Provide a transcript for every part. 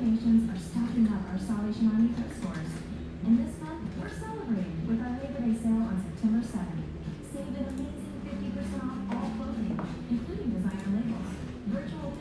nations are stocking up our Salvation Army thrift stores. And this month, we're celebrating with our Labor Day sale on September 7th. Save an amazing 50% off all clothing, including designer labels. Virtual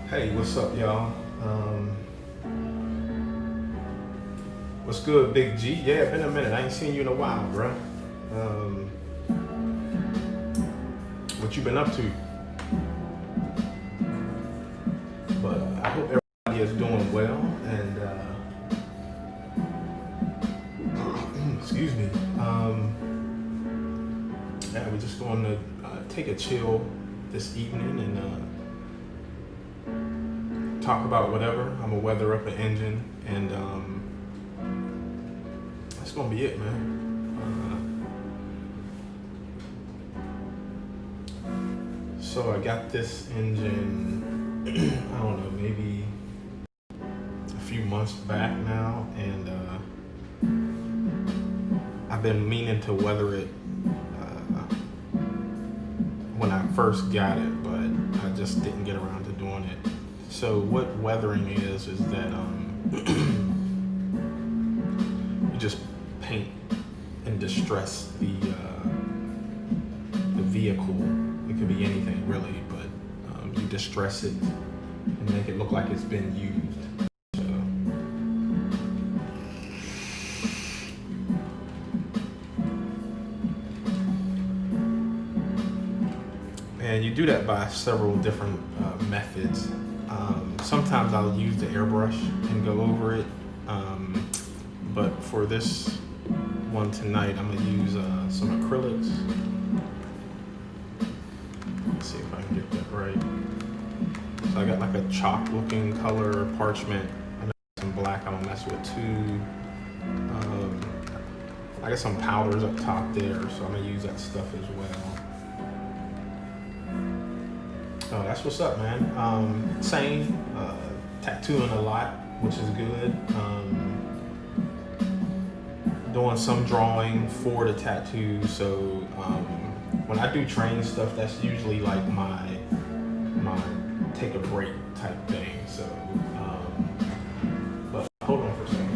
Hey, what's up, y'all? What's good, Big G? Yeah, been a minute. I ain't seen you in a while, bro. What you been up to? But I hope everybody is doing well. And excuse me. Yeah, we're just going to take a chill this evening and talk about whatever. I'm gonna weather up an engine, and that's gonna be it, man. So I got this engine, I don't know, maybe a few months back now, and I've been meaning to weather it when I first got it, but I just didn't get around to doing it. So what weathering is that you just paint and distress the vehicle. It could be anything really, but you distress it and make it look like it's been used. So, and you do that by several different methods. Sometimes I'll use the airbrush and go over it, but for this one tonight, I'm gonna use some acrylics. Let's see if I can get that right. So I got like a chalk looking color parchment. I got some black I don't mess with too. I got some powders up top there, so I'm gonna use that stuff as well. Oh, that's what's up, man. Same, tattooing a lot, which is good. Doing some drawing for the tattoo. So when I do train stuff, that's usually like my take a break type thing. So, but hold on for a second.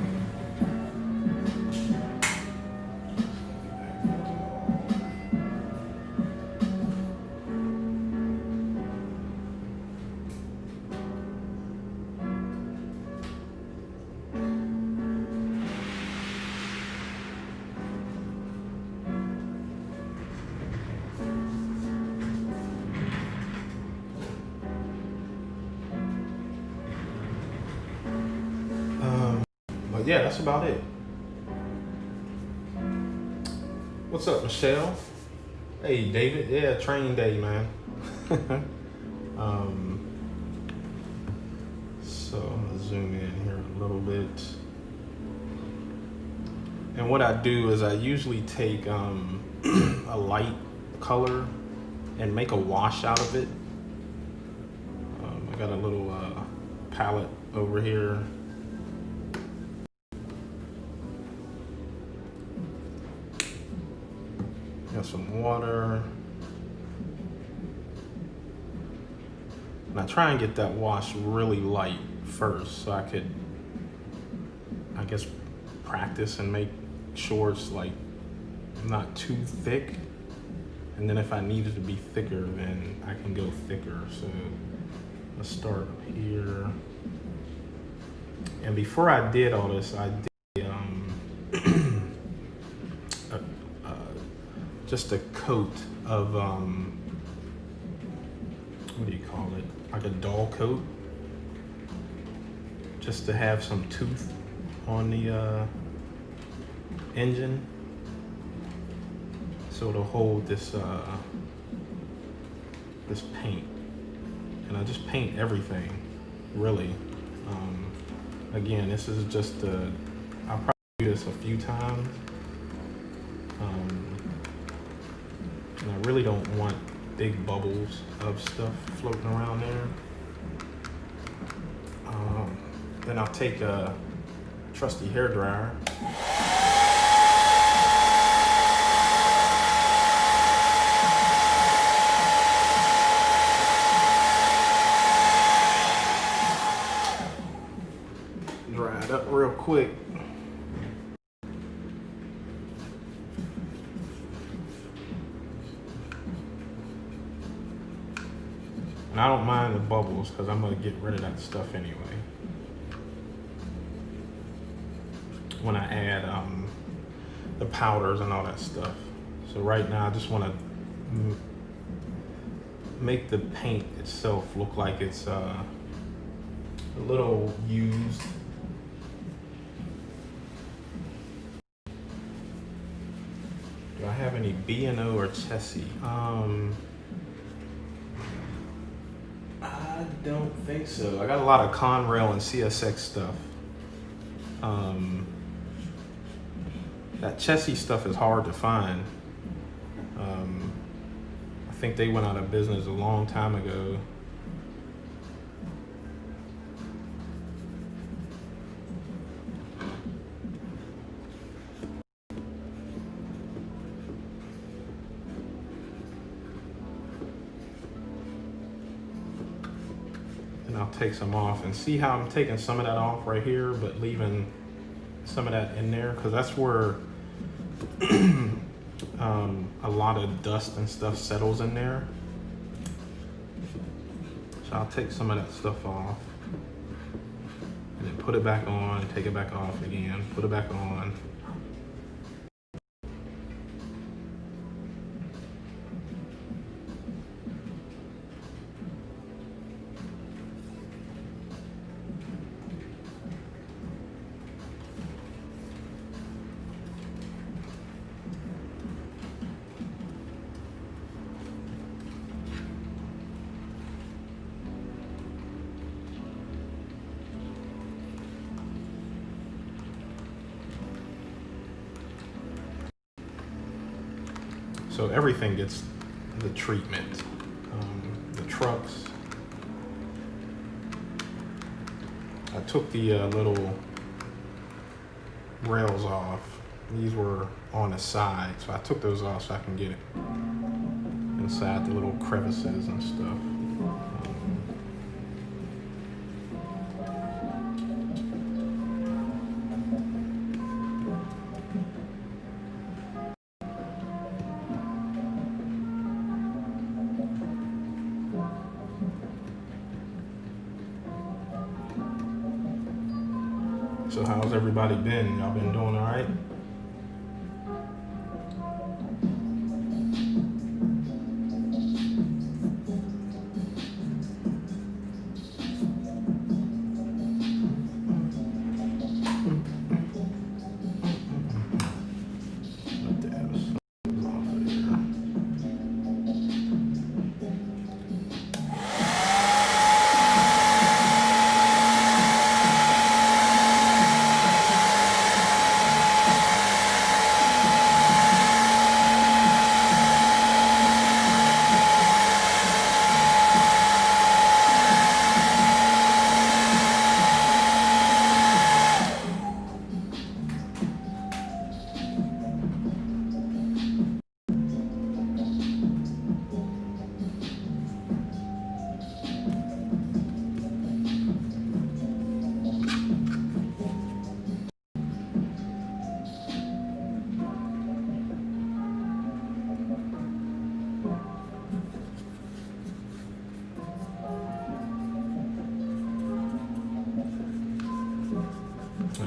But yeah, that's about it. What's up, Michelle? Hey, David. Yeah, training day, man. So I'm gonna zoom in here a little bit. And what I do is I usually take a light color and make a wash out of it. I got a little palette over here. Got some water. And I try and get that wash really light first so I could, I guess, practice and make sure it's like not too thick. And then if I need it to be thicker, then I can go thicker. So let's start up here. And before I did all this, I did just a coat of, what do you call it? Like a dull coat. Just to have some tooth on the engine. So it'll hold this this paint. And I just paint everything, really. Again, this is just I'll probably do this a few times. And I really don't want big bubbles of stuff floating around there. Then I'll take a trusty hairdryer. Dry it up real quick. And I don't mind the bubbles because I'm gonna get rid of that stuff anyway. When I add the powders and all that stuff. So right now I just want to make the paint itself look like it's a little used. Do I have any B&O or Chessie? I don't think so. I got a lot of Conrail and CSX stuff. That Chessie stuff is hard to find. I think they went out of business a long time ago. And I'll take some off and see how I'm taking some of that off right here, but leaving some of that in there, because that's where a lot of dust and stuff settles in there. So I'll take some of that stuff off and then put it back on, take it back off again, put it back on. So everything gets the treatment. The trucks. I took the little rails off. These were on the side, so I took those off so I can get it inside the little crevices and stuff. So how's everybody been? Y'all been doing all right?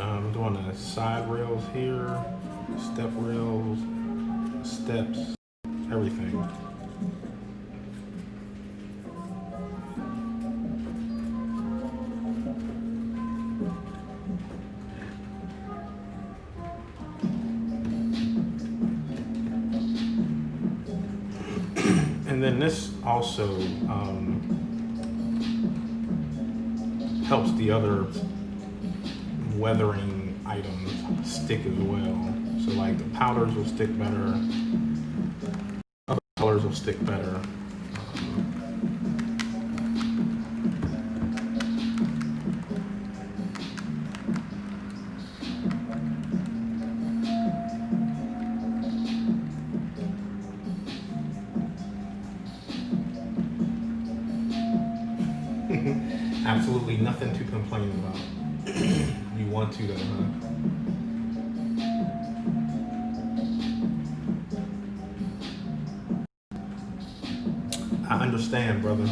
I'm doing the side rails here, step rails, steps, everything. And then this also helps the other weathering items stick as well. So like the powders will stick better, other colors will stick better. Absolutely nothing to complain about. You want to though, huh? I understand, brother.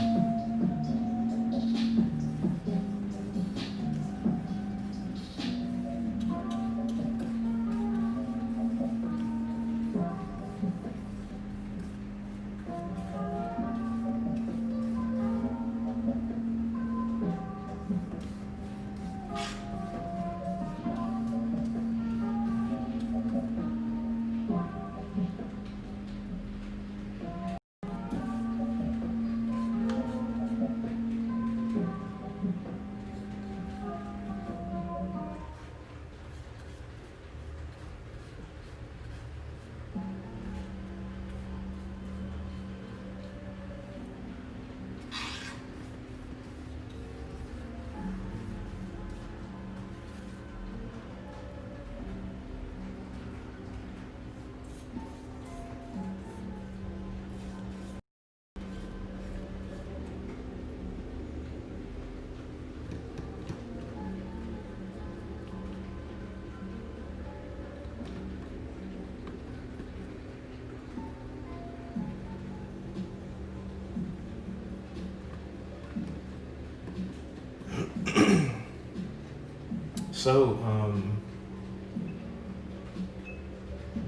So,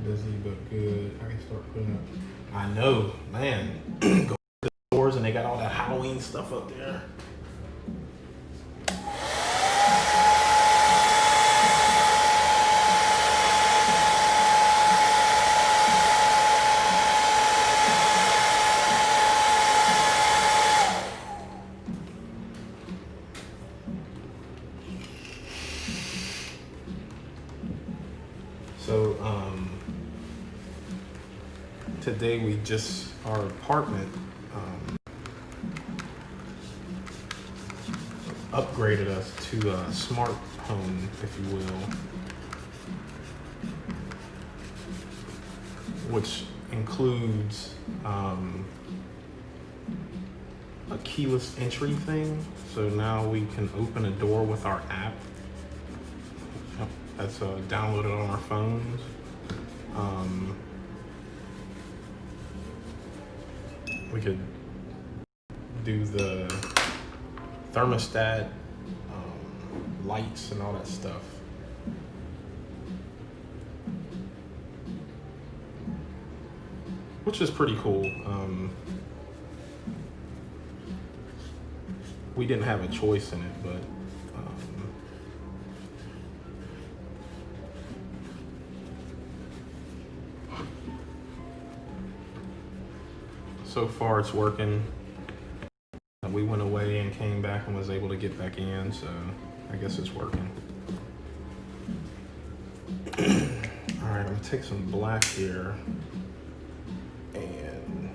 busy but good. I can start putting up. I know, man. Go to the stores and they got all that Halloween stuff up there. So, today we just, our apartment upgraded us to a smart home, if you will, which includes a keyless entry thing. So now we can open a door with our app. That's downloaded on our phones. We could do the thermostat, lights, and all that stuff. Which is pretty cool. We didn't have a choice in it, but so far it's working. We went away and came back and was able to get back in, so I guess it's working. All right, I'm gonna take some black here and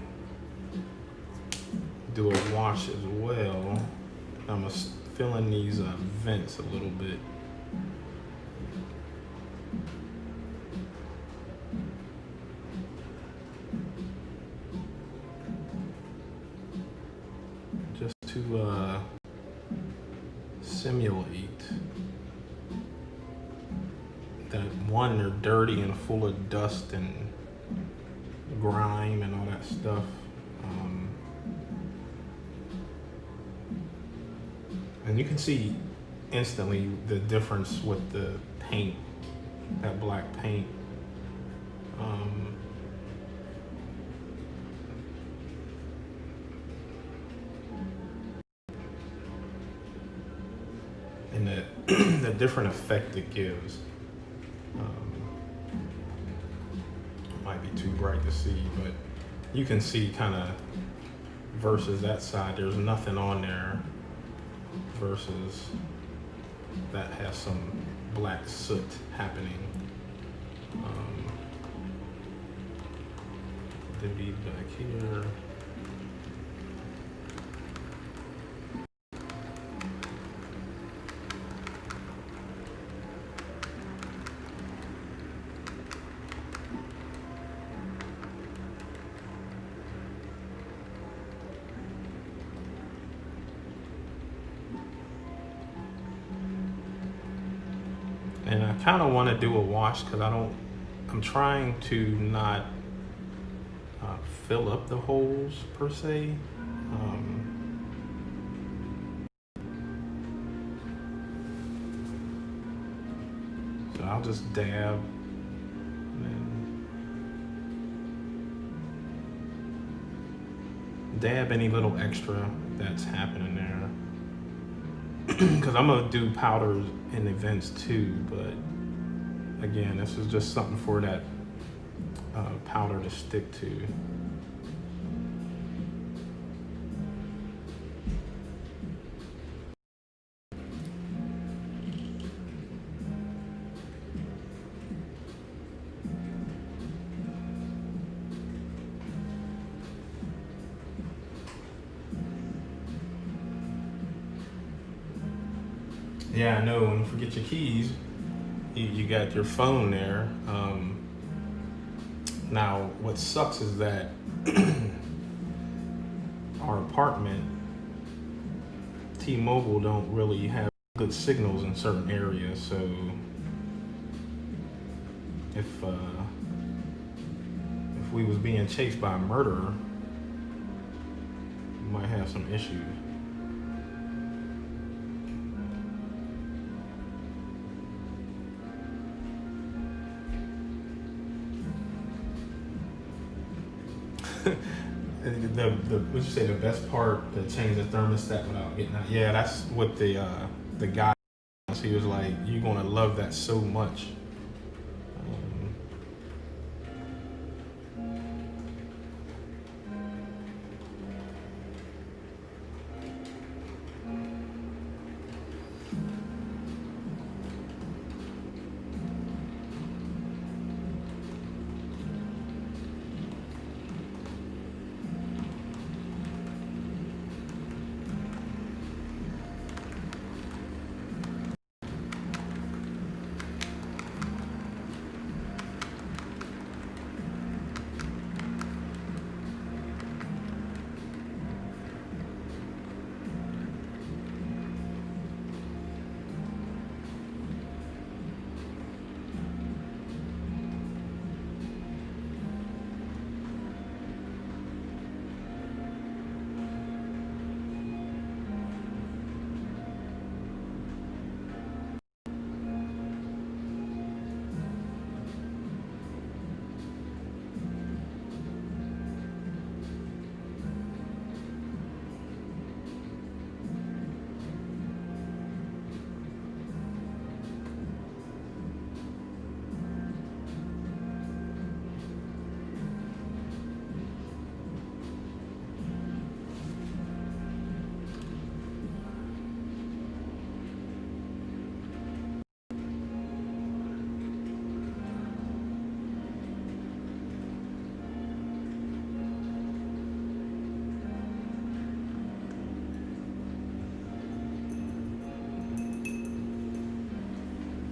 do a wash as well. I'm gonna fill in these vents a little bit. Just to simulate that, one, they're dirty and full of dust and grime and all that stuff. And you can see instantly the difference with the paint, that black paint. And the different effect it gives. Might be too bright to see, but you can see kind of versus that side, there's nothing on there, versus that has some black soot happening. Maybe back here. And I kind of want to do a wash because I'm trying to not fill up the holes per se. So I'll just dab any little extra that's happening there. Because I'm gonna do powders in events too, but again, this is just something for that powder to stick to. Yeah, I know. When you forget your keys, you got your phone there. Now, what sucks is that our apartment, T-Mobile don't really have good signals in certain areas. So if we was being chased by a murderer, we might have some issues. Would you say the best part to change the thermostat without getting out? Yeah, that's what the guy. He was like, "You're gonna love that so much."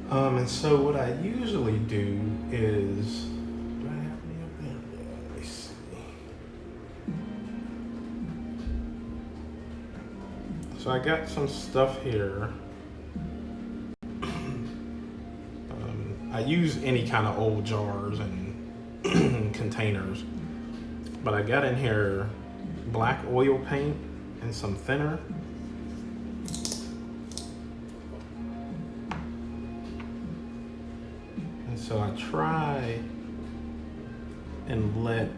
And so what I usually do is, do I have any up there? Yeah, let me see. So I got some stuff here. I use any kind of old jars and containers, but I got in here black oil paint and some thinner. So I try and let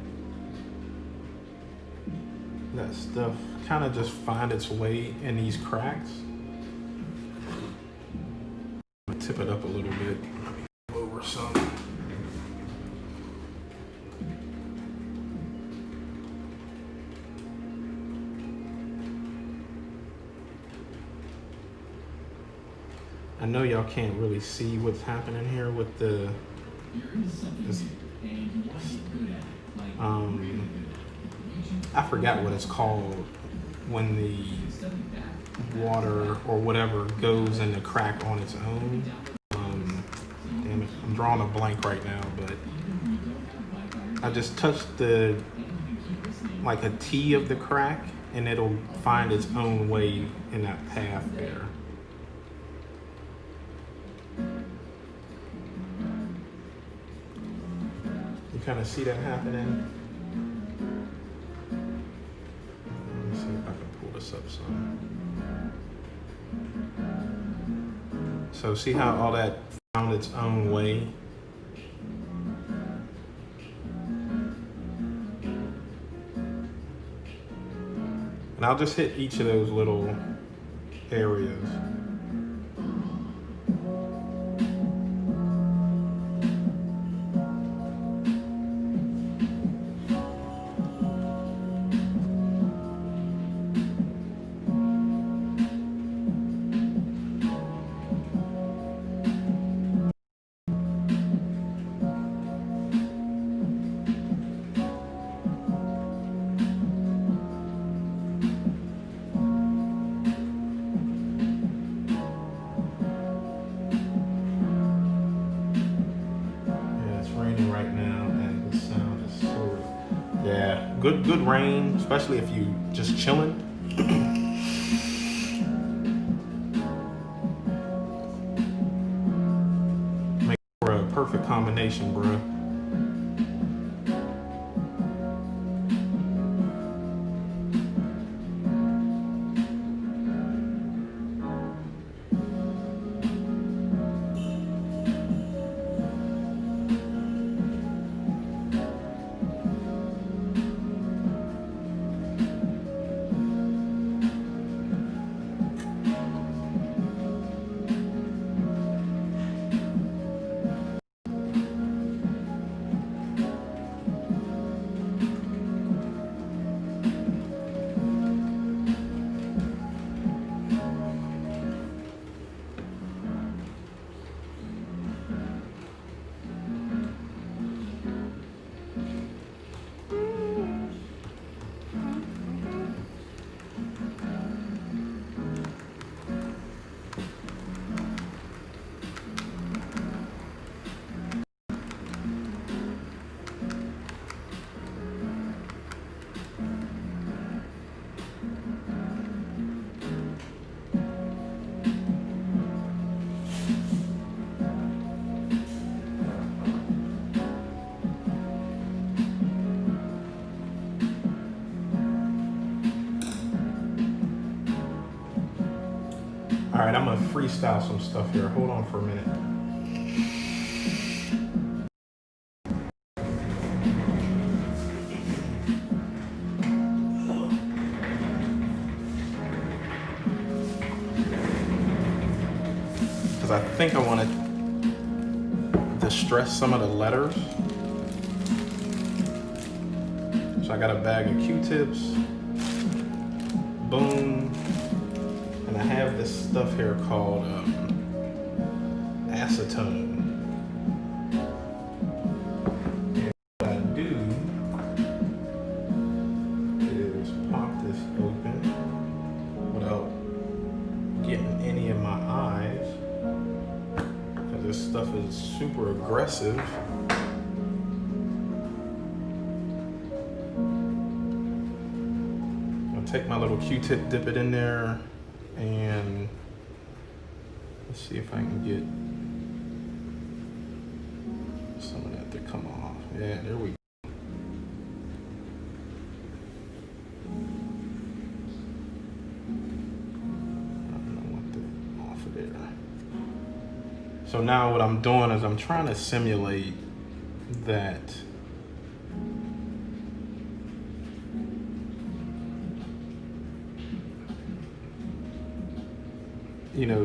that stuff kind of just find its way in these cracks. Tip it up a little bit. Over some. I know y'all can't really see what's happening here with the this, I forgot what it's called when the water or whatever goes in the crack on its own. Damn it, I'm drawing a blank right now, but I just touched the like a T of the crack and it'll find its own way in that path there. You kind of see that happening. Let me see if I can pull this up some. So see how all that found its own way? And I'll just hit each of those little areas. Right now, and the sound is sort of, yeah, good rain, especially if you just chilling. Make for a perfect combination, bro. All right, I'm gonna freestyle some stuff here. Hold on for a minute. Because I think I want to distress some of the letters. So I got a bag of Q-tips. Boom. And I have this stuff here called acetone. And what I do is pop this open without getting any of my eyes, because this stuff is super aggressive. I'll take my little Q-tip, dip it in there, and let's see if I can get some of that to come off. Yeah, there we go. I don't want that off of there. So now what I'm doing is I'm trying to simulate that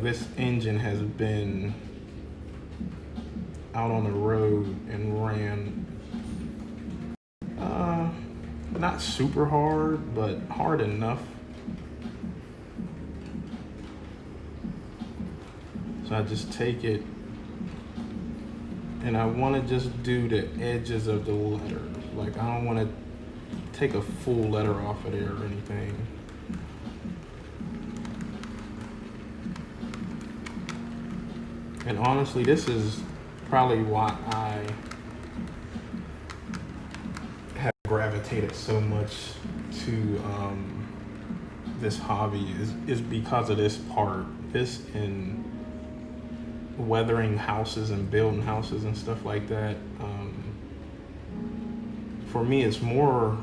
this engine has been out on the road and ran not super hard, but hard enough. So I just take it and I want to just do the edges of the letters. Like, I don't want to take a full letter off of there or anything. And honestly, this is probably why I have gravitated so much to this hobby is because of this part. This and weathering houses and building houses and stuff like that. For me, it's more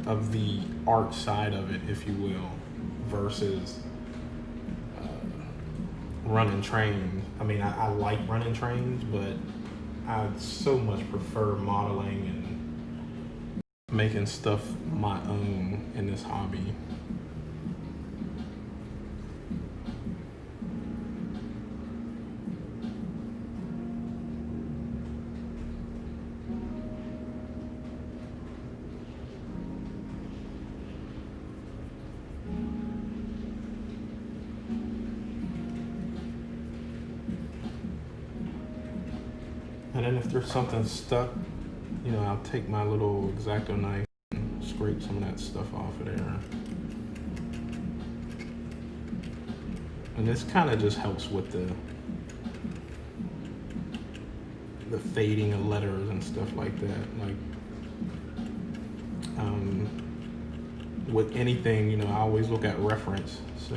of the art side of it, if you will, versus running trains. I mean, I like running trains, but I so much prefer modeling and making stuff my own in this hobby. And then if there's something stuck, I'll take my little X-Acto knife and scrape some of that stuff off of there. And this kind of just helps with the fading of letters and stuff like that. Like, with anything, I always look at reference. So,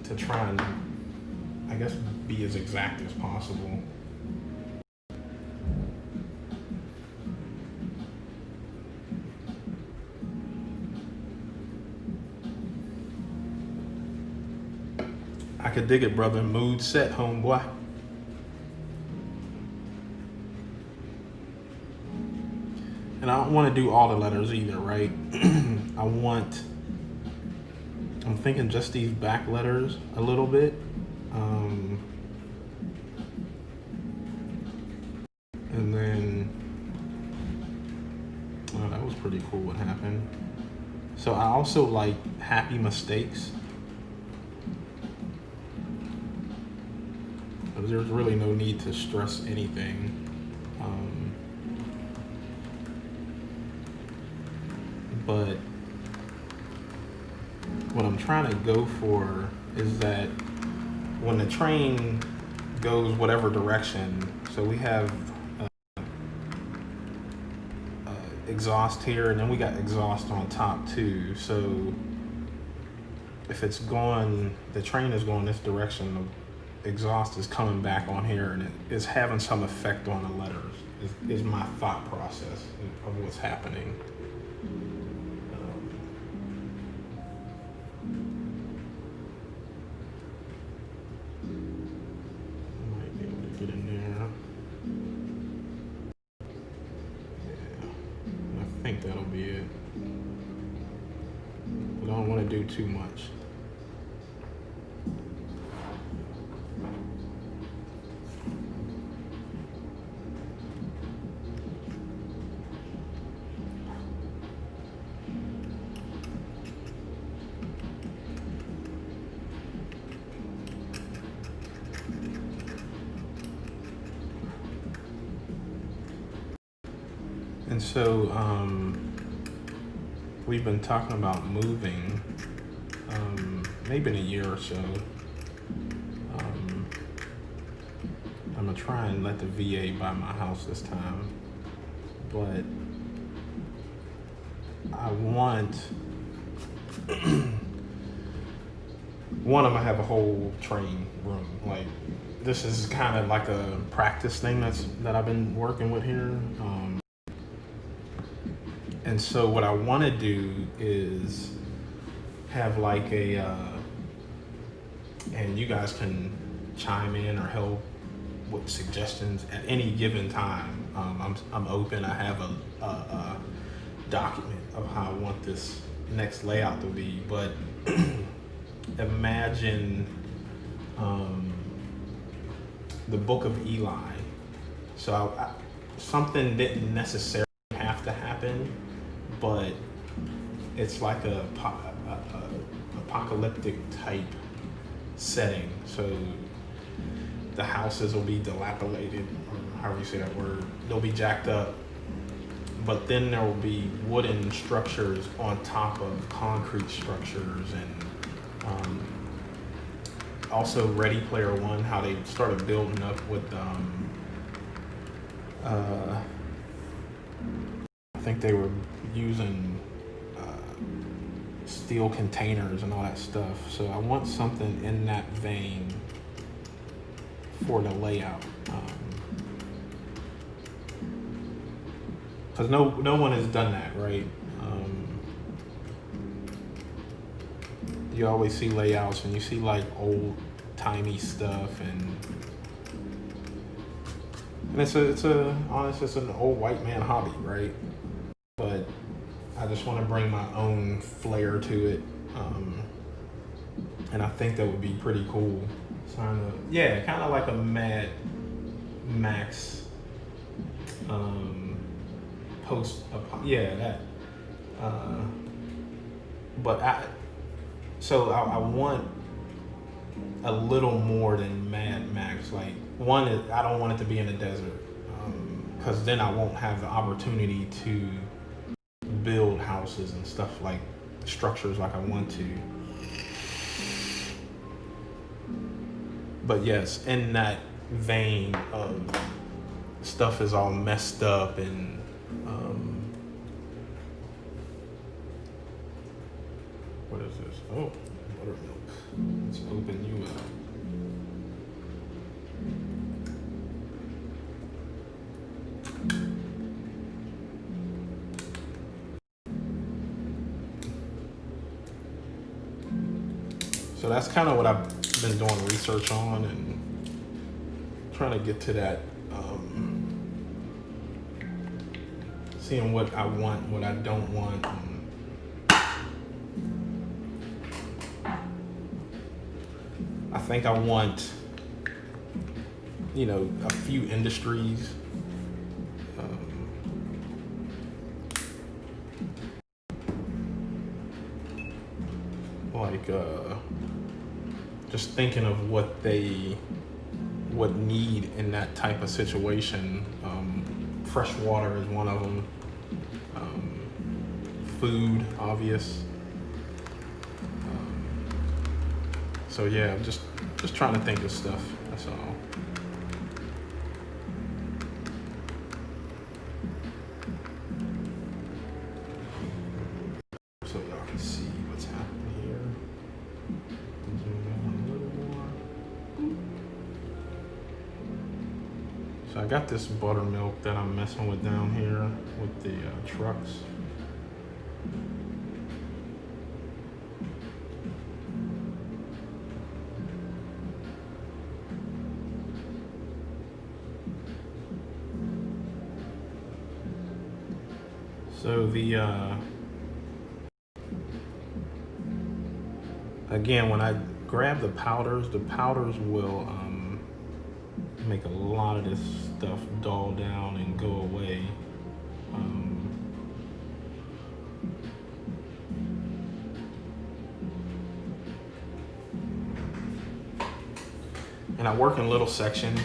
to try and, I guess, be as exact as possible. I could dig it, brother. Mood set, homeboy. And I don't want to do all the letters either, right? I'm thinking just these back letters a little bit. And then, oh, that was pretty cool what happened. So I also like happy mistakes. There's really no need to stress anything. But what I'm trying to go for is that when the train goes whatever direction, so we have exhaust here, and then we got exhaust on top too. So if it's going, the train is going this direction, the exhaust is coming back on here, and it is having some effect on the letters, is my thought process of what's happening. Might be able to get in there. Yeah, I think that'll be it. I don't want to do too much. And so we've been talking about moving maybe in a year or so. I'm gonna try and let the VA buy my house this time, but I want one, I'm gonna have a whole train room. Like, this is kind of like a practice thing that I've been working with here. And so what I want to do is have like and you guys can chime in or help with suggestions at any given time. I'm open. I have a document of how I want this next layout to be, but imagine the Book of Eli. So something didn't necessarily have to happen, but it's like a apocalyptic type setting. So the houses will be dilapidated, or however you say that word. They'll be jacked up, but then there will be wooden structures on top of concrete structures, and also Ready Player One, how they started building up with I think they were using steel containers and all that stuff. So I want something in that vein for the layout, because no one has done that, right? You always see layouts and you see like old timey stuff, and it's honestly it's an old white man hobby, right? But I just want to bring my own flair to it, and I think that would be pretty cool. Kind of like a Mad Max post. But I want a little more than Mad Max. Like, one is I don't want it to be in the desert, because then I won't have the opportunity to build houses and stuff, like structures like I want to. But yes, in that vein of stuff is all messed up, and what is this? Oh, buttermilk. Let's open you up. So that's kind of what I've been doing research on, and trying to get to that, seeing what I want, what I don't want. I think I want, a few industries. Just thinking of what they would need in that type of situation. Fresh water is one of them. Food, obvious. So yeah, I'm just trying to think of stuff. That's all. So y'all can see what's happening here. Zoom in a little more. So I got this buttermilk that I'm messing with down here with the trucks. So again, when I grab the powders will make a lot of this stuff dull down and go away. And I work in little sections.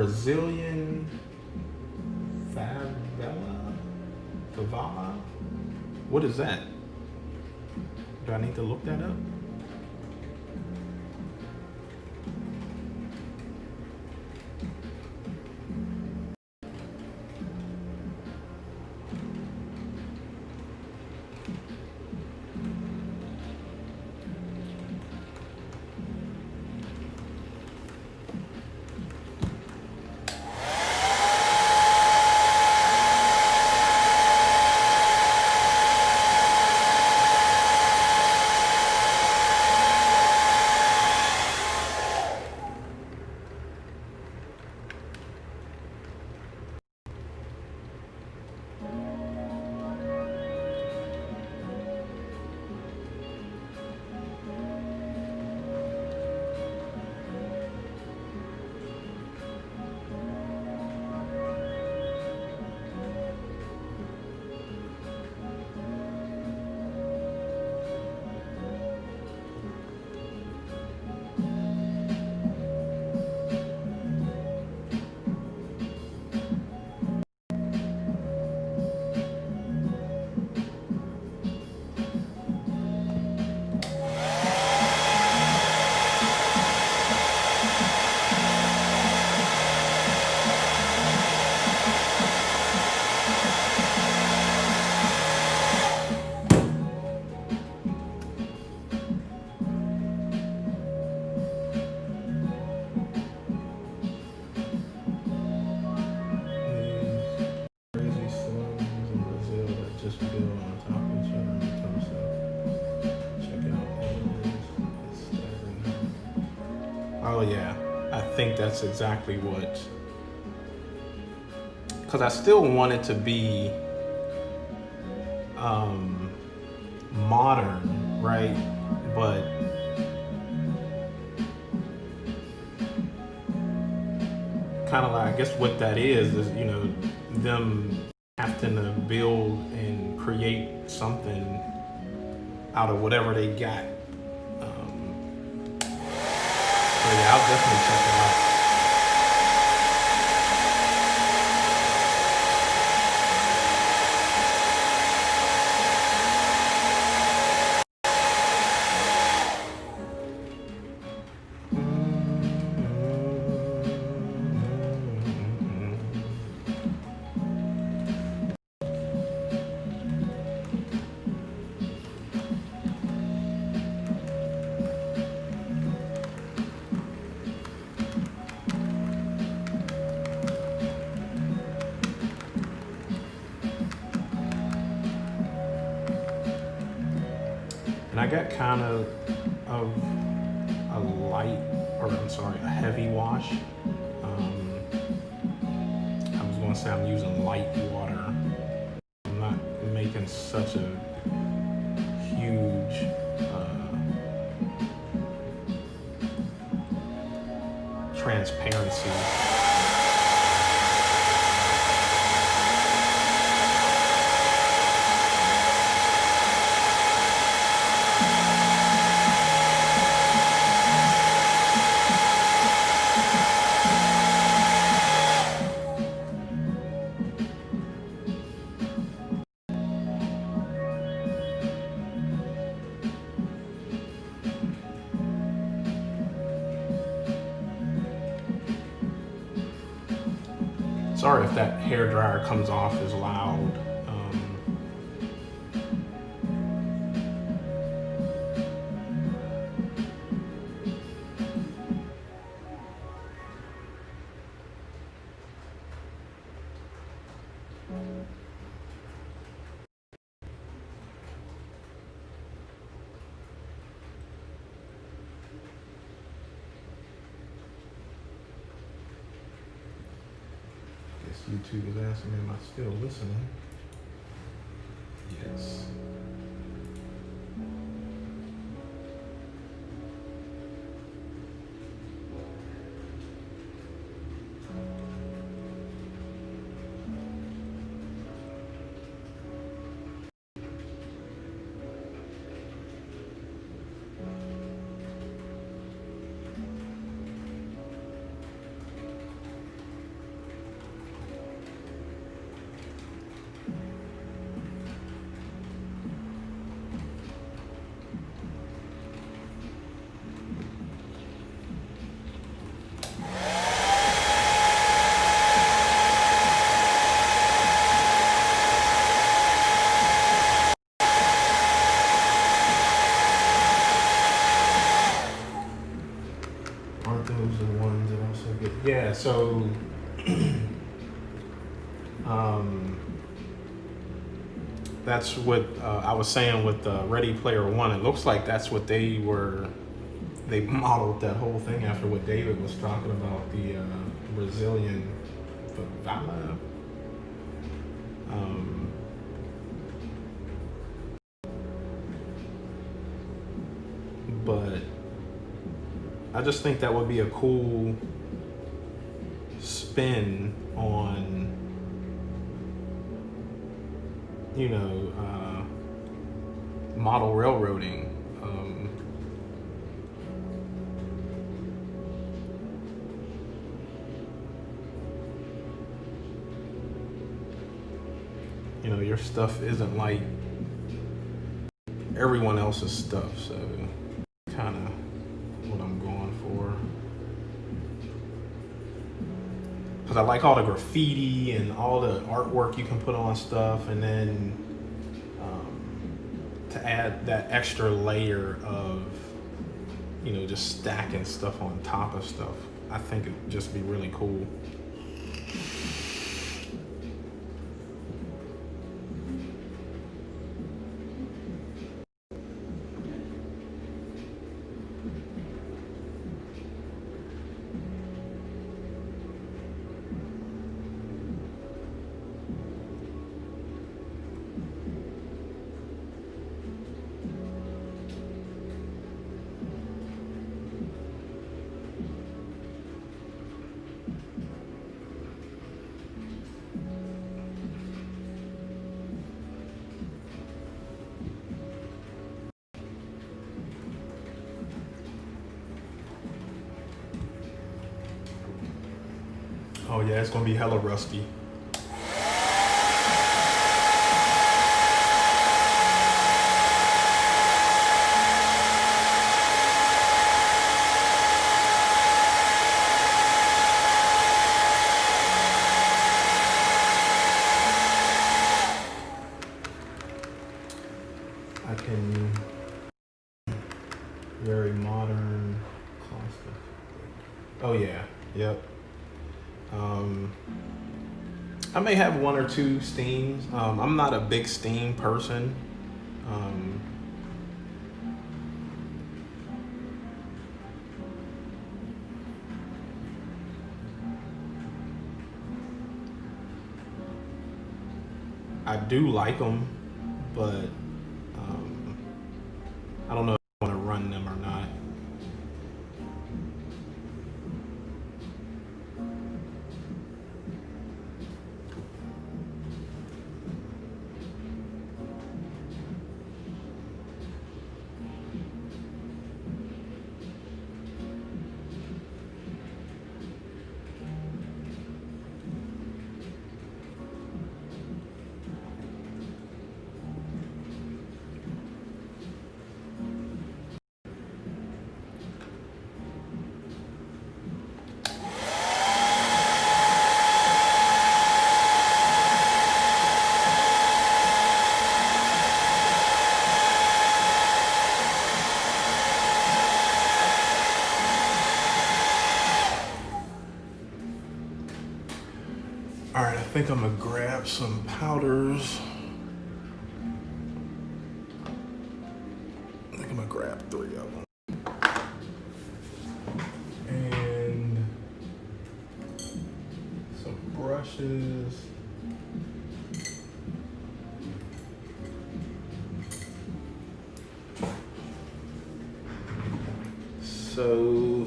Brazilian favela. What is that? Do I need to look that up? Oh yeah, I think that's exactly what, because I still want it to be modern, right? But kind of like, I guess what that is, you know, them having to build and create something out of whatever they got. So yeah, I'll definitely check it out. And I got kind of a light, or I'm sorry, a heavy wash. I was going to say I'm using light water. I'm not making such a huge transparency. Sorry if that hair dryer comes off as loud. YouTube is asking me, am I still listening? Yes. that's what I was saying with Ready Player One. It looks like that's what they modeled that whole thing after what David was talking about, the Brazilian favela. But I just think that would be a cool spin on, you know, model railroading. You know, your stuff isn't like everyone else's stuff, so kind of what I'm going for. Because I like all the graffiti and all the artwork you can put on stuff, and then to add that extra layer of, you know, just stacking stuff on top of stuff, I think it'd just be really cool. Oh yeah, it's gonna be hella rusty. I can very modern constant. Oh yeah, yep. I may have one or two steams. I'm not a big steam person. I do like them, but I don't know if I want to run them or not. All right, I think I'm gonna grab some powders. I think I'm gonna grab 3 of them. And some brushes. So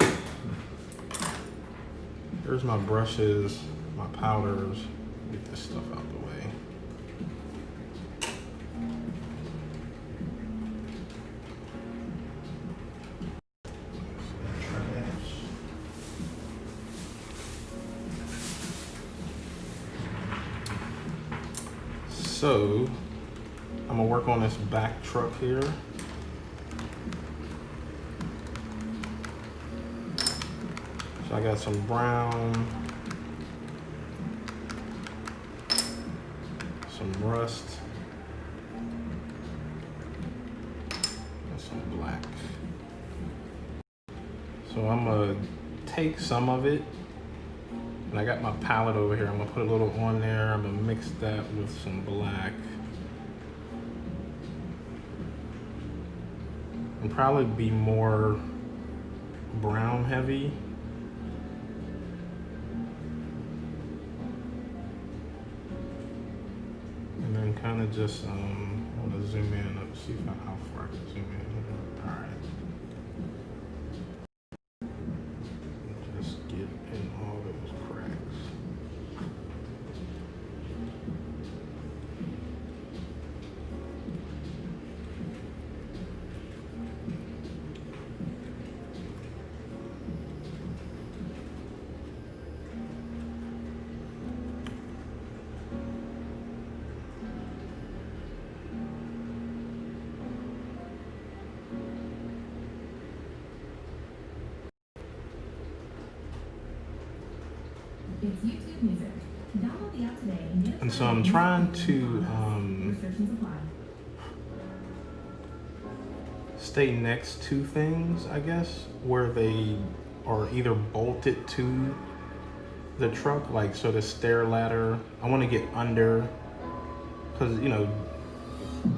here's my brushes, my powders. Get this stuff out the way. So I'm gonna work on this back truck here. So I got some brown, some rust, and some black. So I'm gonna take some of it, and I got my palette over here. I'm gonna put a little on there. I'm gonna mix that with some black. and probably be more brown heavy. And then kind of just, I want to zoom in up, see how far I can zoom in. All right. Just get in all those cracks. It's YouTube Music. Download the app today and get it. And so I'm trying to Restrictions apply. stay next to things, I guess, where they are either bolted to the truck, like so the stair ladder. I want to get under, because you know,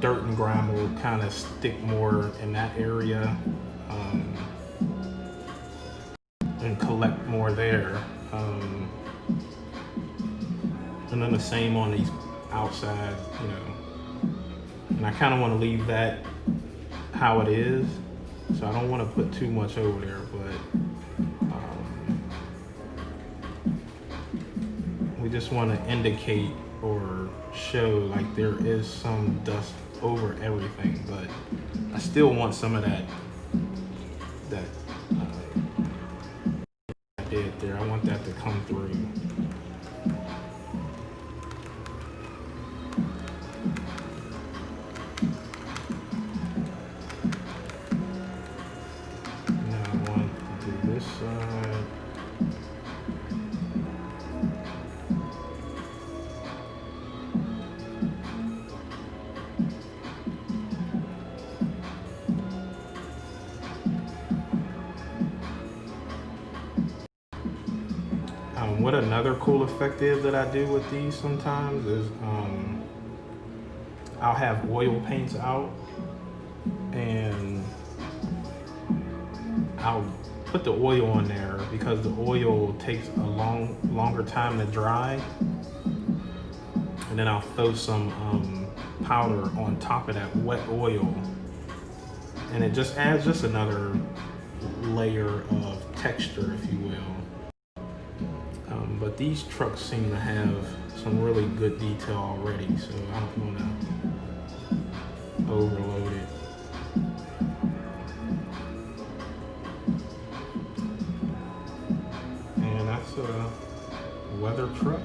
dirt and grime will kind of stick more in that area, and collect more there. And then the same on these outside, you know. And I kind of want to leave that how it is, so I don't want to put too much over there, but we just want to indicate or show like there is some dust over everything, but I still want some of that I did there. I want that to come through. Now I want to do this side. What another cool effect is that I do with these sometimes is I'll have oil paints out and I'll put the oil on there because the oil takes a longer time to dry, and then I'll throw some powder on top of that wet oil, and it just adds just another layer of texture, if you will. But these trucks seem to have some really good detail already, so I don't want to overload it. And that's a weather truck.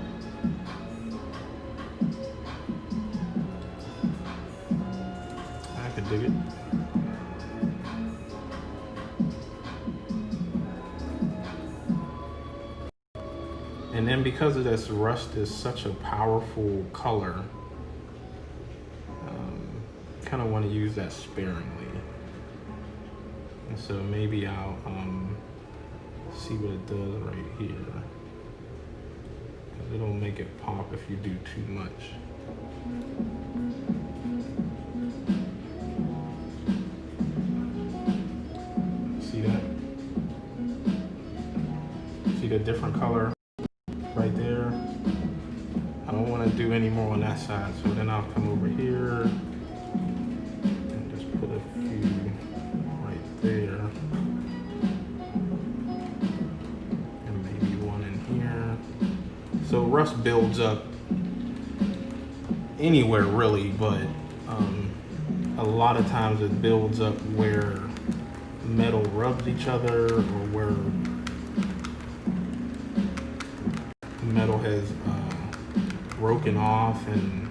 I could dig it. And then because of this, rust is such a powerful color, kind of want to use that sparingly. And so maybe I'll see what it does right here. It'll make it pop if you do too much. See that? See the different color? Right there. I don't want to do any more on that side, so then I'll come over here and just put a few right there, and maybe one in here. So rust builds up anywhere really, but a lot of times it builds up where metal rubs each other or where metal has broken off and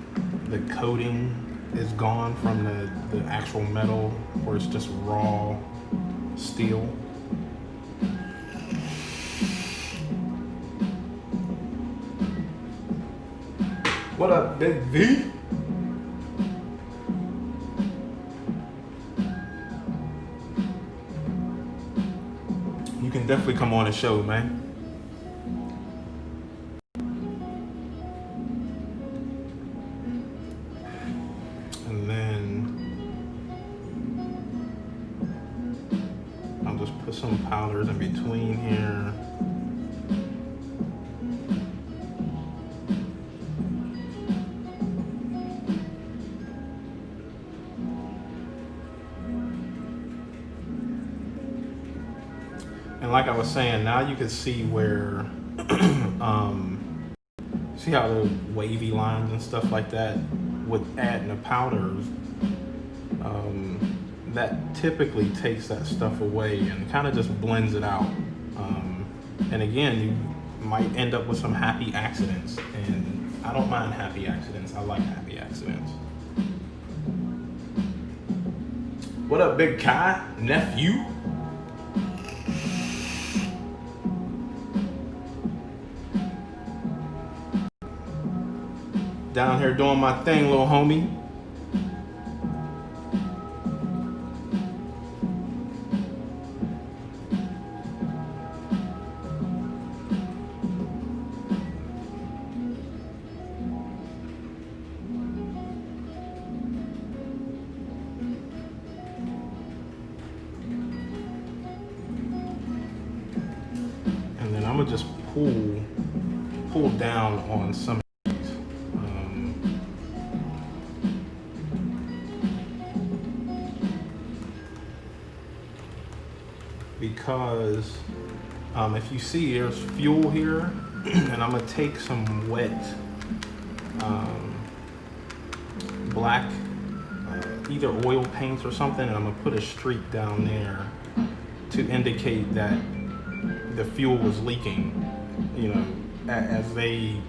the coating is gone from the actual metal, or it's just raw steel. What up, Big V? You can definitely come on the show, man. put some powders in between here. And like I was saying, now you can see where, see how the wavy lines and stuff like that with adding the powders, that typically takes that stuff away and kind of just blends it out. And again, you might end up with some happy accidents, and I don't mind happy accidents. I like happy accidents. What up, Big Kai? Nephew? Down here doing my thing, little homie. And then I'm gonna just pull down on some. Because if you see, there's fuel here, and I'm gonna take some wet black either oil paints or something, and I'm gonna put a streak down there to indicate that the fuel was leaking. You know, as they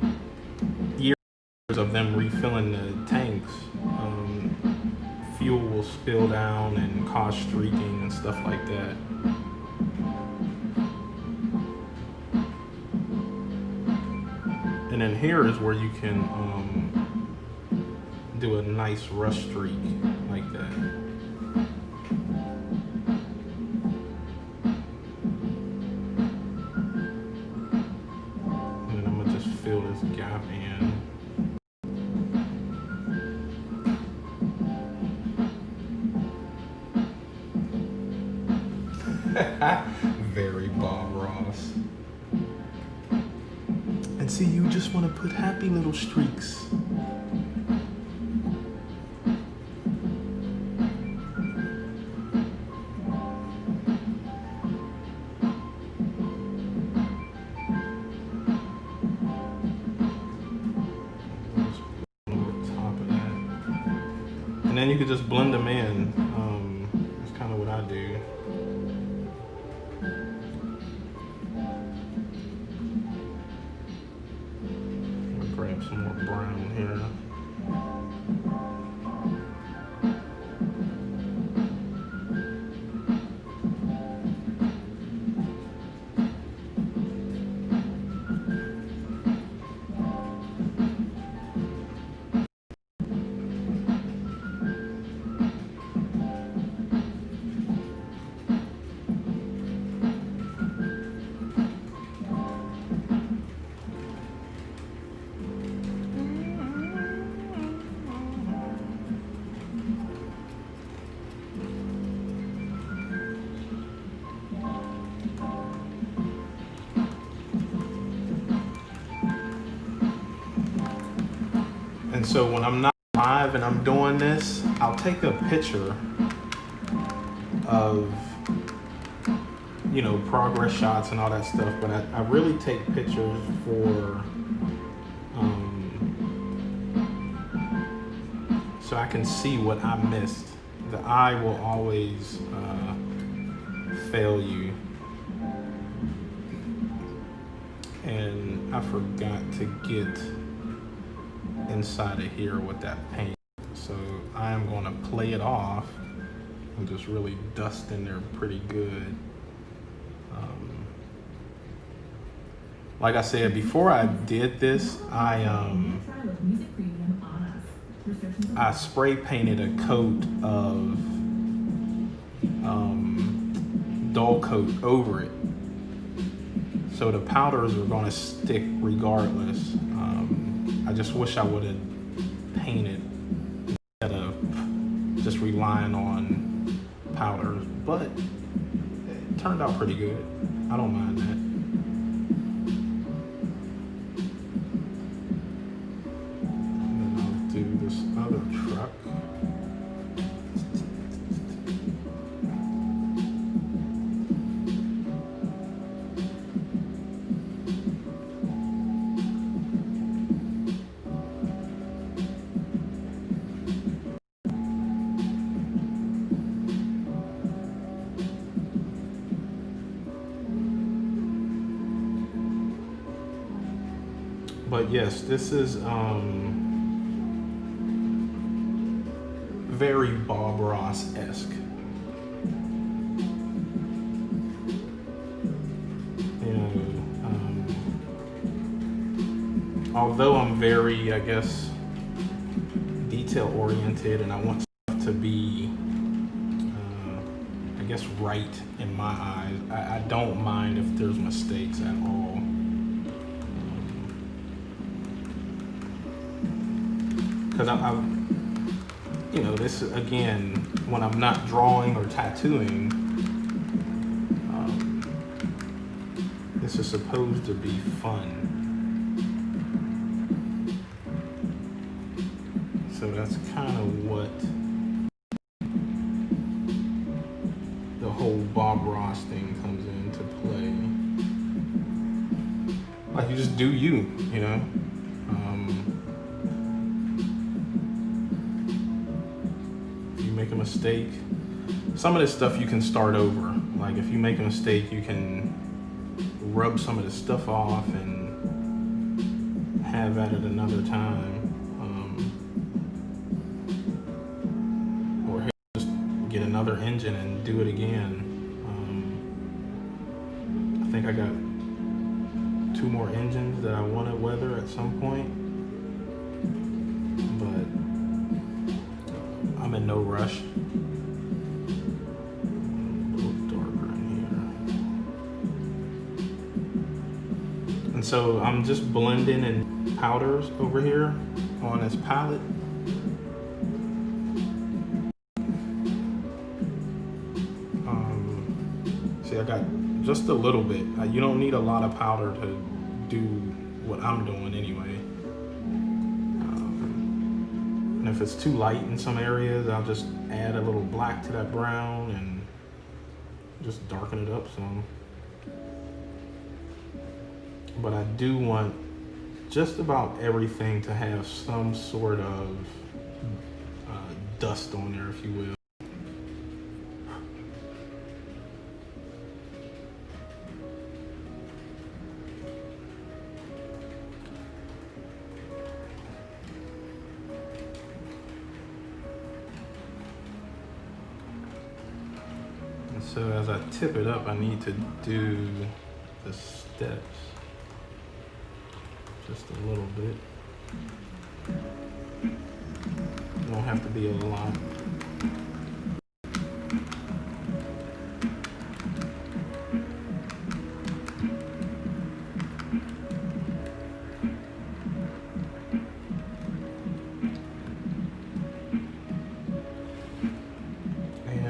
years of them refilling the tanks, fuel will spill down and cause streaking and stuff like that. And then here is where you can do a nice rust streak like that. And then I'm gonna just fill this gap in. Very Bob Ross. And see, you just want to put happy little streaks. Over top of that. And then you can just blend them in. That's kind of what I do. Grab some more brown here. And so when I'm not live and I'm doing this, I'll take a picture of, you know, progress shots and all that stuff, but I really take pictures for, so I can see what I missed. The eye will always fail you. And I forgot to get inside of here with that paint, so I am going to play it off and just really dust in there pretty good. Like I said, before I did this, I spray painted a coat of dull coat over it, so the powders are going to stick regardless. I just wish I would have painted instead of just relying on powders, but it turned out pretty good. I don't mind that. And then I'll do this other truck. But yes, this is very Bob Ross-esque. You know, although I'm very, I guess, detail oriented, and I want stuff to be, I guess, right in my eyes. I don't mind if there's mistakes at all. Because you know, this again, when I'm not drawing or tattooing, this is supposed to be fun. So that's kind of what the whole Bob Ross thing comes into play. Like, you just do you, you know? Make a mistake. Some of this stuff you can start over. Like, if you make a mistake, you can rub some of this stuff off and have at it another time. Or just get another engine and do it again. I think I got 2 more engines that I want to weather at some point. But I'm in no rush. A little darker in here. And so I'm just blending in powders over here on this palette. See, I got just a little bit. You don't need a lot of powder to do what I'm doing anyway. And if it's too light in some areas, I'll just add a little black to that brown and just darken it up some. But I do want just about everything to have some sort of dust on there, if you will. So as I tip it up, I need to do the steps just a little bit. Don't have to be a lot.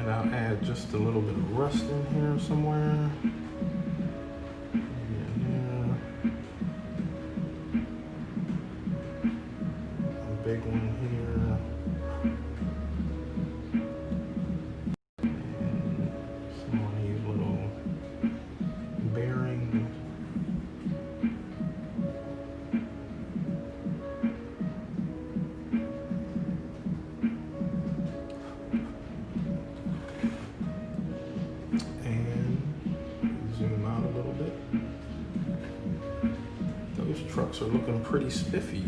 I'll add just a little bit of rust in here somewhere. A big one here. And some of these little bearings. Trucks are looking pretty spiffy.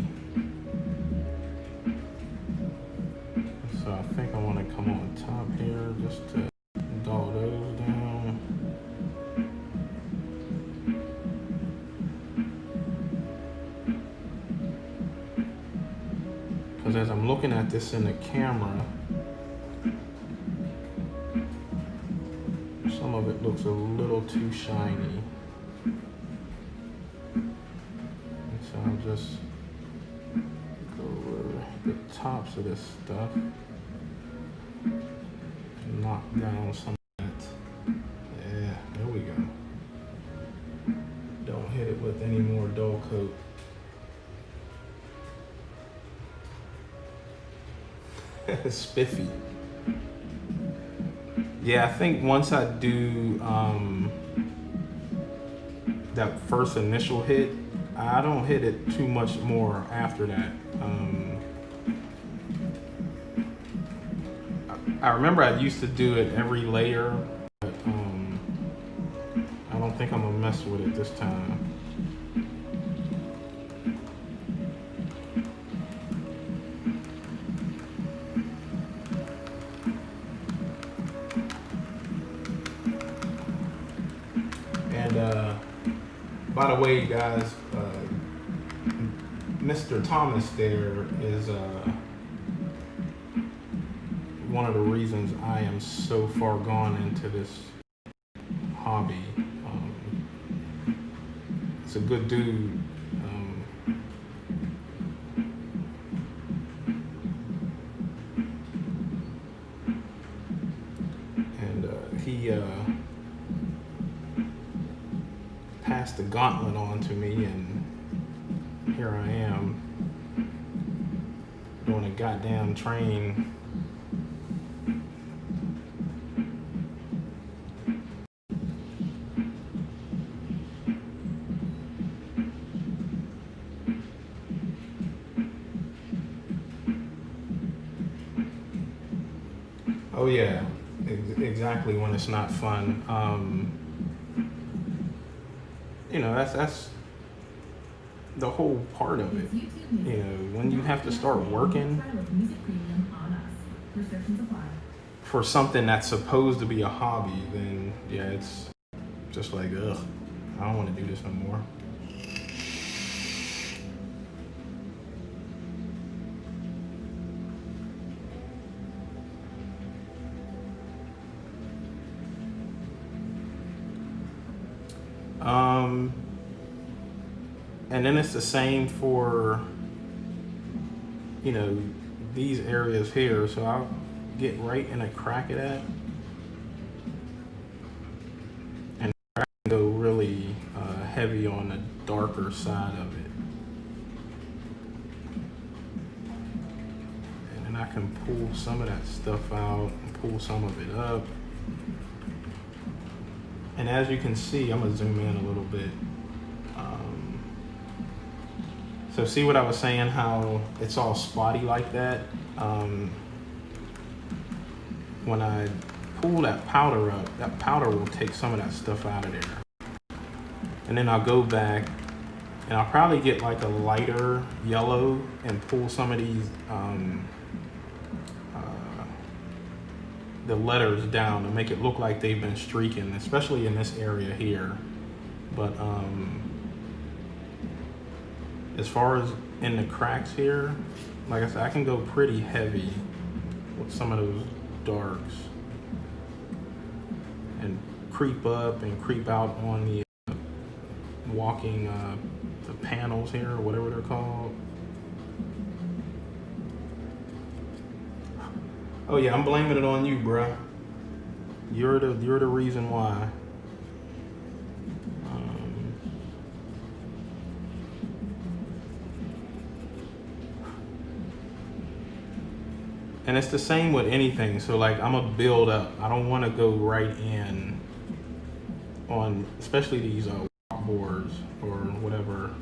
So I think I want to come on top here just to dull those down. Because as I'm looking at this in the camera, some of it looks a little too shiny. So I'll just go over the tops of this stuff, knock down some of that. Yeah, there Spiffy. Yeah, I think once I do that first initial hit, I don't hit it too much more after that. I remember I used to do it every layer, but I don't think I'm gonna mess with it this time. And by the way, guys, Mr. Thomas there is one of the reasons I am so far gone into this hobby. It's a good dude. And he passed the gauntlet on to me, and here I am doing a goddamn train. Oh yeah, exactly, when it's not fun. You know, that's the whole part of it. You know, when you have to start working for something that's supposed to be a hobby, then yeah, it's just like, ugh, I don't want to do this no more. And then it's the same for, you know, these areas here. So I'll get right in a crack of that and go really heavy on the darker side of it. And then I can pull some of that stuff out and pull some of it up. And as you can see, I'm gonna zoom in a little bit. So see what I was saying, how it's all spotty like that? When I pull that powder up, that powder will take some of that stuff out of there. And then I'll go back and I'll probably get like a lighter yellow and pull some of these, the letters down to make it look like they've been streaking, especially in this area here. But as far as in the cracks here, like I said, I can go pretty heavy with some of those darks and creep up and creep out on the walking the panels here, or whatever they're called. Oh yeah, I'm blaming it on you, bruh. You're the reason why. And it's the same with anything. So like, I'm gonna build up. I don't want to go right in on, especially these boards or whatever,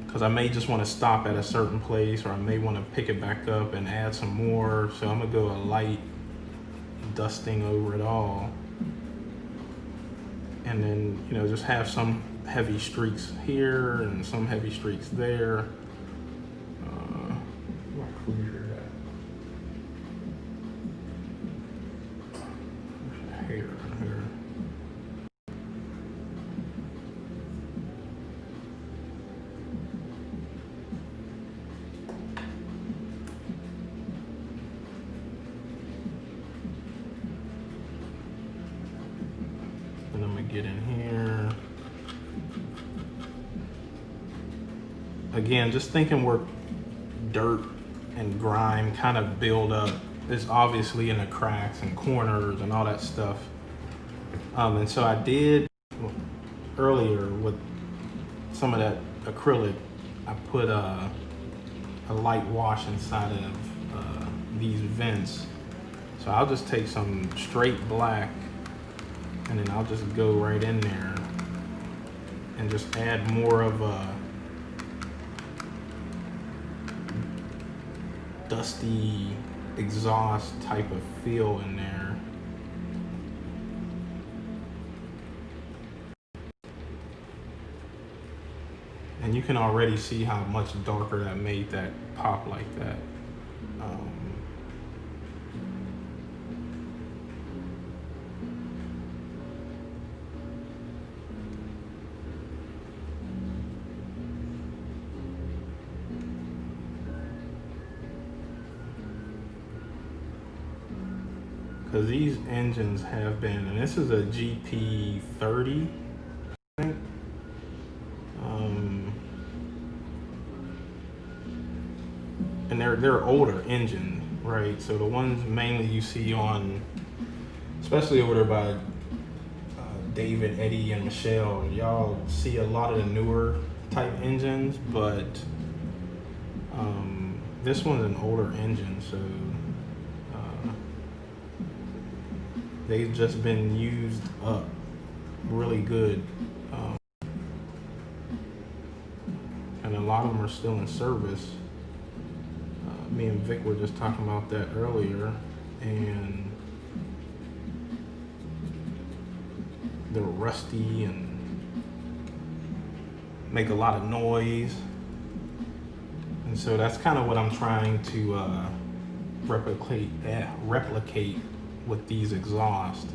because I may just want to stop at a certain place, or I may want to pick it back up and add some more. So I'm gonna go a light dusting over it all, and then, you know, just have some heavy streaks here and some heavy streaks there. Clear that hair here. And I'm gonna get in here again, just thinking where dirt and grime kind of build up is obviously in the cracks and corners and all that stuff. And so I did earlier with some of that acrylic, I put a a light wash inside of these vents. So I'll just take some straight black and then I'll just go right in there and just add more of a dusty exhaust type of feel in there. And you can already see how much darker that made that pop like that. Because these engines have been, and this is a GP30, I think. And they're older engine, right? So the ones mainly you see on, especially over there by David, Eddie, and Michelle, y'all see a lot of the newer type engines, but this one's an older engine, so they've just been used up really good, and a lot of them are still in service. Me and Vic were just talking about that earlier, and they're rusty and make a lot of noise, and so that's kind of what I'm trying to replicate with these exhausts.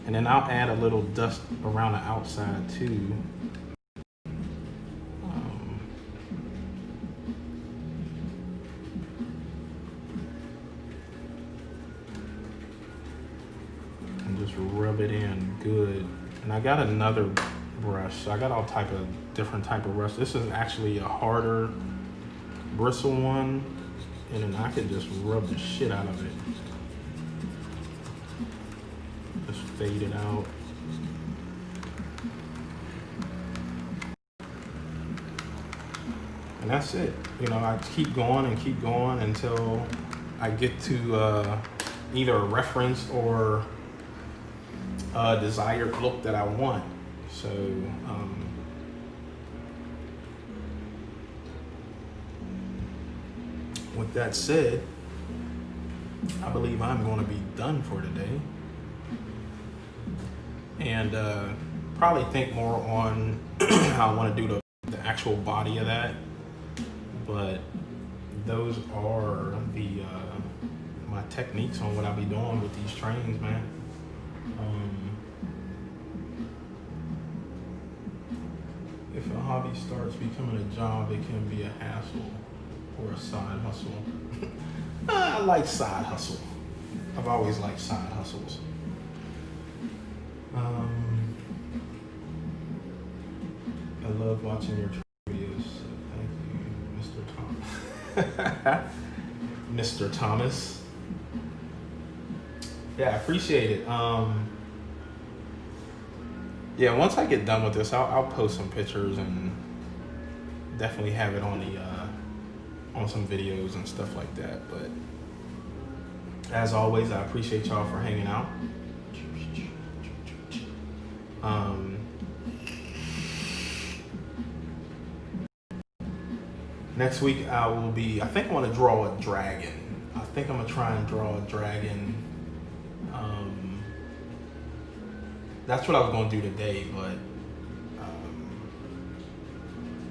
And then I'll add a little dust around the outside too. And just rub it in good. And I got another brush. I got all type of different type of brush. This is actually a harder bristle one, and then I could just rub the shit out of it. Just fade it out. And that's it. You know, I keep going until I get to either a reference or a desired look that I want. So, with that said, I believe I'm going to be done for today. And probably think more on how I want to do the actual body of that. But those are the my techniques on what I'll be doing with these trains, man. If a hobby starts becoming a job, it can be a hassle or a side hustle. I like side hustle. I've always liked side hustles. I love watching your videos. So thank you, Mr. Thomas. Mr. Thomas. Yeah, I appreciate it. Yeah, once I get done with this, I'll post some pictures and definitely have it on the on some videos and stuff like that. But as always, I appreciate y'all for hanging out. Next week I will be, I think I want to draw a dragon. I think I'm going to try and draw a dragon. That's what I was going to do today, but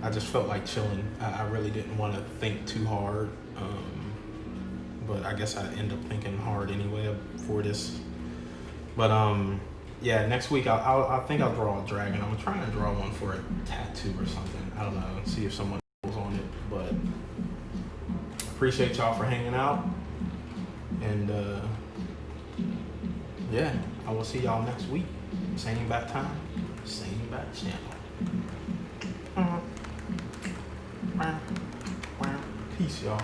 I just felt like chilling. I really didn't want to think too hard. But I guess I end up thinking hard anyway for this. But yeah, next week I think I'll draw a dragon. I'm trying to draw one for a tattoo or something. I don't know. See if someone goes on it. But appreciate y'all for hanging out. And yeah, I will see y'all next week. Same bat time, same bat channel. Peace, y'all.